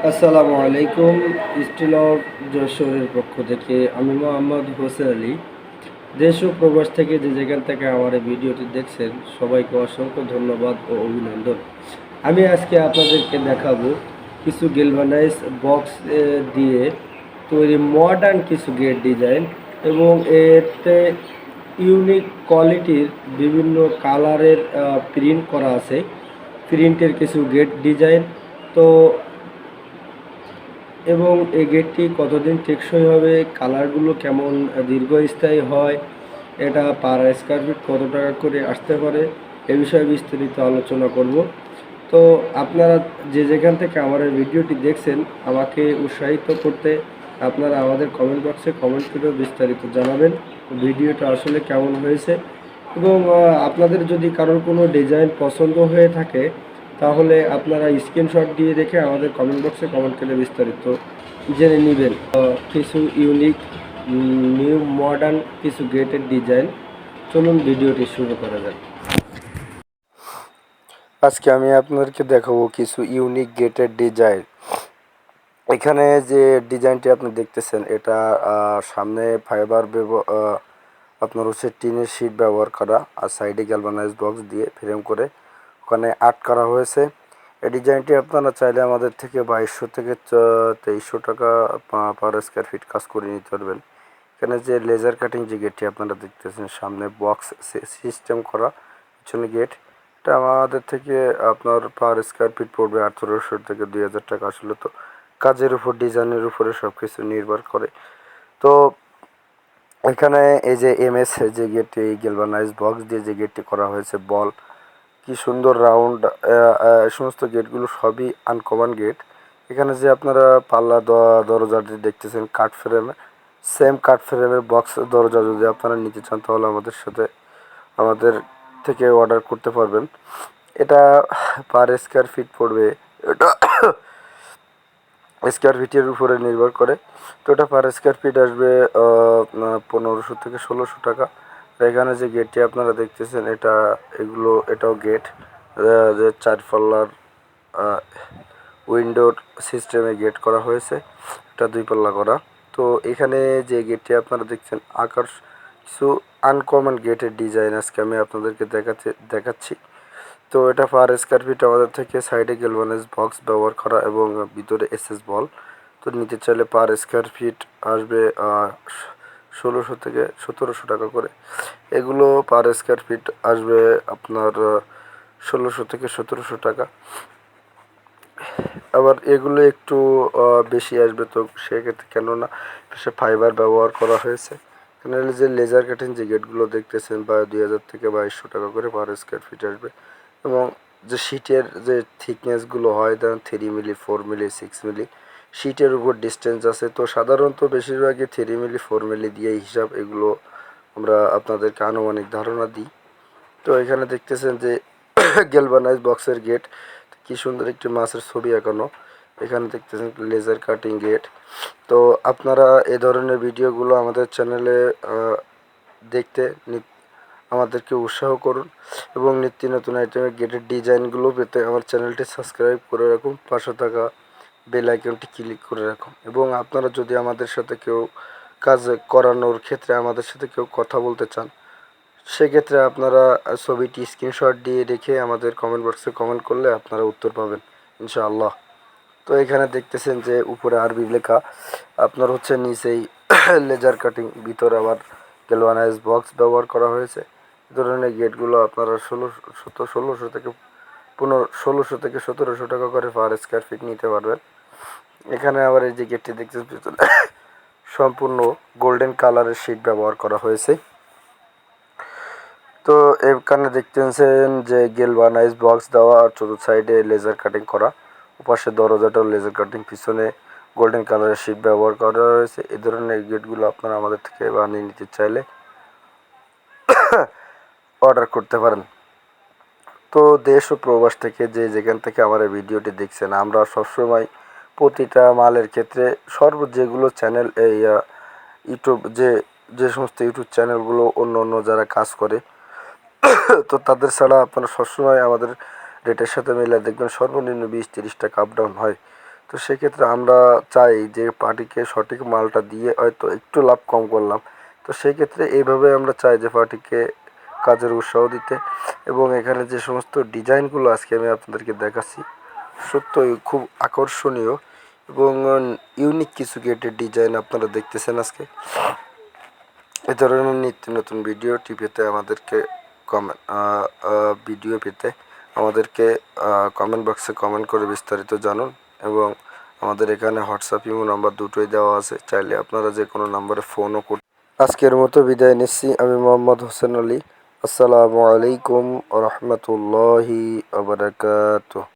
আসসালামু আলাইকুম। Still of যশোরের পক্ষ থেকে আমি মোহাম্মদ হোসেন আলী। দেশ ও প্রবাস থেকে যে যেখান থেকে আমার এই ভিডিওটি দেখছেন সবাইকে অসংখ্য ধন্যবাদ ও অভিনন্দন। আমি আজকে আপনাদেরকে দেখাবো কিছু গেলভানাইজ বক্স দিয়ে তৈরি মডার্ন কিছু গেট ডিজাইন এবং এতে ইউনিক কোয়ালিটির বিভিন্ন কালারের প্রিন্ট করা আছে। প্রিন্টের কিছু গেট ডিজাইন তো এবং এই গেটটি কতদিন টেকসই হবে, কালারগুলো কেমন দীর্ঘস্থায়ী হয়, এটা পার স্কয়ার ফিট কত টাকা করে আসতে পারে এ বিষয়ে বিস্তারিত আলোচনা করব। তো আপনারা যে যেখান থেকে আমার এই ভিডিওটি দেখছেন আমাকে উৎসাহিত করতে আপনারা আমাদের কমেন্ট বক্সে কমেন্ট করে বিস্তারিত জানাবেন ভিডিওটা আসলে কেমন হয়েছে। এবং আপনাদের যদি কারোর কোনো ডিজাইন পছন্দ হয়ে থাকে তাহলে আপনারা স্ক্রিনশট দিয়ে রেখে আমাদের কমেন্ট বক্সে কমেন্ট করে বিস্তারিত জেনে নেবেন। কিছু ইউনিক নিউ মডার্ন কিছু গেটের ডিজাইন, চলুন ভিডিওটি শুরু করা যাক। আজকে আমি আপনাদেরকে দেখাবো কিছু ইউনিক গেটের ডিজাইন। এখানে যে ডিজাইনটি আপনি দেখতেছেন এটা সামনে ফাইবার আপনার হচ্ছে টিনের শিট ব্যবহার করা আর সাইডে গ্যালভানাইজ বক্স দিয়ে ফ্রেম করে ওখানে আর্ট করা হয়েছে। এই ডিজাইনটি আপনারা চাইলে আমাদের থেকে 2200 থেকে 2300 টাকা পার স্কয়ার ফিট কাজ করে নিতে পারবেন। এখানে যে লেজার কাটিং যে গেটটি আপনারা দেখতেছেন সামনে বক্স সিস্টেম করা পিছনে গেট, এটা আমাদের থেকে আপনার পার স্কয়ার ফিট পড়বে 1800 থেকে 2000 টাকা। আসলে তো কাজের উপর ডিজাইনের উপরে সব কিছু নির্ভর করে। তো এখানে এই যে এমএস যে গেটটি গ্যালভানাইজ বক্স দিয়ে যে গেটটি করা হয়েছে বল কি সুন্দর রাউন্ড, সমস্ত গেটগুলো সবই আনকমন গেট। এখানে যে আপনারা পাল্লা দরজাটি দেখতেছেন কাঠ ফ্রেমে, সেম কাঠ ফ্রেমের বক্স দরজা যদি আপনারা নিতে চান তাহলে আমাদের থেকে অর্ডার করতে পারবেন। এটা পার স্কয়ার ফিট পড়বে, এটা স্কয়ার ফিটের উপরে নির্ভর করে। তো এটা পার স্কয়ার ফিট আসবে 1500 থেকে 1600 টাকা। এখানে যে গেটটি আপনারা দেখতেছেন এটাও গেট, যে 4 পাল্লার উইন্ডোর সিস্টেমে গেট করা হয়েছে, এটা 2 পাল্লা করা। তো এখানে যে গেটটি আপনারা দেখছেন কিছু আনকমন গেটের ডিজাইন আজকে আমি আপনাদেরকে দেখাচ্ছি। তো এটা পার স্কয়ার ফিট আমাদের থেকে সাইডে গ্যালভানাইজ বক্স ব্যবহার করা এবং ভিতরে এসএস বল। তো নিতে চাইলে পার স্কয়ার ফিট আসবে 1600 থেকে 1700 টাকা করে। এগুলো পার স্কয়ার ফিট আসবে আপনার 1600 থেকে 1700 টাকা। আবার এগুলো একটু বেশি আসবে, তো সেক্ষেত্রে কেননা সে ফাইবার ব্যবহার করা হয়েছে। এখানে যে লেজার কাটিং যে গেটগুলো দেখতেছেন 2000 থেকে 2200 টাকা করে পার স্কয়ার ফিট আসবে। এবং যে শিটের যে থিকনেসগুলো হয় ধরেন 3 মিলি 4 মিলি 6 মিলি শিটের উপর ডিস্টেন্স আছে। তো সাধারণত বেশিরভাগই 3 মিলি 4 মিলি দিয়ে হিসাব, এগুলো আমরা আপনাদেরকে আনুমানিক ধারণা দিই। তো এখানে দেখতেছেন যে গ্যালভানাইজ বক্সের গেট, কি সুন্দর একটি মাছের ছবি আঁকানো। এখানে দেখতেছেন লেজার কাটিং গেট। তো আপনারা এ ধরনের ভিডিওগুলো আমাদের চ্যানেলে দেখতে আমাদেরকে উৎসাহ করুন এবং নিত্য নতুন আইটেমের গেটের ডিজাইনগুলো পেতে আমার চ্যানেলটি সাবস্ক্রাইব করে রাখুন, পাশে থাকা বেল আইকনটি ক্লিক করে রাখুন। এবং আপনারা যদি আমাদের সাথে কেউ কাজ করানোর ক্ষেত্রে আমাদের সাথে কেউ কথা বলতে চান সেক্ষেত্রে আপনারা ছবিটি স্ক্রিনশট দিয়ে রেখে আমাদের কমেন্ট বক্সে কমেন্ট করলে আপনারা উত্তর পাবেন ইনশাআল্লাহ। তো এখানে দেখতেছেন যে উপরে আরবি লেখা, আপনার হচ্ছে নিচেই লেজার কাটিং, ভিতরে আবার গ্যালভানাইজ বক্স ব্যবহার করা হয়েছে। এই ধরনের গেটগুলো আপনারা 1600 থেকে 1700 টাকা করে পার স্কয়ার ফিট নিতে পারবেন। এখানে আবার এই যে গেটটি দেখতেছেন পিছনে সম্পূর্ণ গোল্ডেন কালারের শিট ব্যবহার করা হয়েছে। তো এখানে দেখতেছেন যে গ্যালভানাইজ বক্স দেওয়া আর চতুর্থ সাইডে লেজার কাটিং করা, ওপাশে দরজাটাও লেজার কাটিং, পিছনে গোল্ডেন কালারের শিট ব্যবহার করা রয়েছে। এই ধরনের গেটগুলো আপনারা আমাদের থেকে বানিয়ে নিতে চাইলে অর্ডার করতে পারেন। তো দেশ ও প্রবাস থেকে যে যেখান থেকে আমার এই ভিডিওটি দেখছেন, আমরা সবসময় প্রতিটা মালের ক্ষেত্রে যেগুলো চ্যানেল এই ইউটিউব যে সমস্ত ইউটিউব চ্যানেলগুলো অন্য যারা কাজ করে তো তাদের ছাড়া আপনারা সবসময় আমাদের রেটের সাথে মিলে দেখবেন সর্বনিম্ন 20-30 টাকা আপ ডাউন হয়। তো সেক্ষেত্রে আমরা চাই যে পার্টিকে সঠিক মালটা দিয়ে হয়তো একটু লাভ কম করলাম। তো সেই ক্ষেত্রে এইভাবে আমরা চাই যে পার্টিকে কাজের উৎসাহ দিতে। এবং এখানে যে সমস্ত ডিজাইনগুলো আজকে আমি আপনাদেরকে দেখাচ্ছি সত্যই খুব আকর্ষণীয় এবং ইউনিক কিছু গেটের ডিজাইন আপনারা দেখতেছেন আজকে। এ ধরনের নিত্য নতুন ভিডিওটি পেতে আমাদেরকে কমেন্ট ভিডিও পেতে আমাদেরকে কমেন্ট বক্সে কমেন্ট করে বিস্তারিত জানুন। এবং আমাদের এখানে হোয়াটসঅ্যাপ ইমো নাম্বার দুটোই দেওয়া আছে, চাইলে আপনারা যে কোনো নাম্বারে ফোনও করুন। আজকের মতো বিদায় নিচ্ছি, আমি মোহাম্মদ হোসেন আলী। আসসালামু আলাইকুম ওয়া রাহমাতুল্লাহি ওয়া বারাকাতুহু।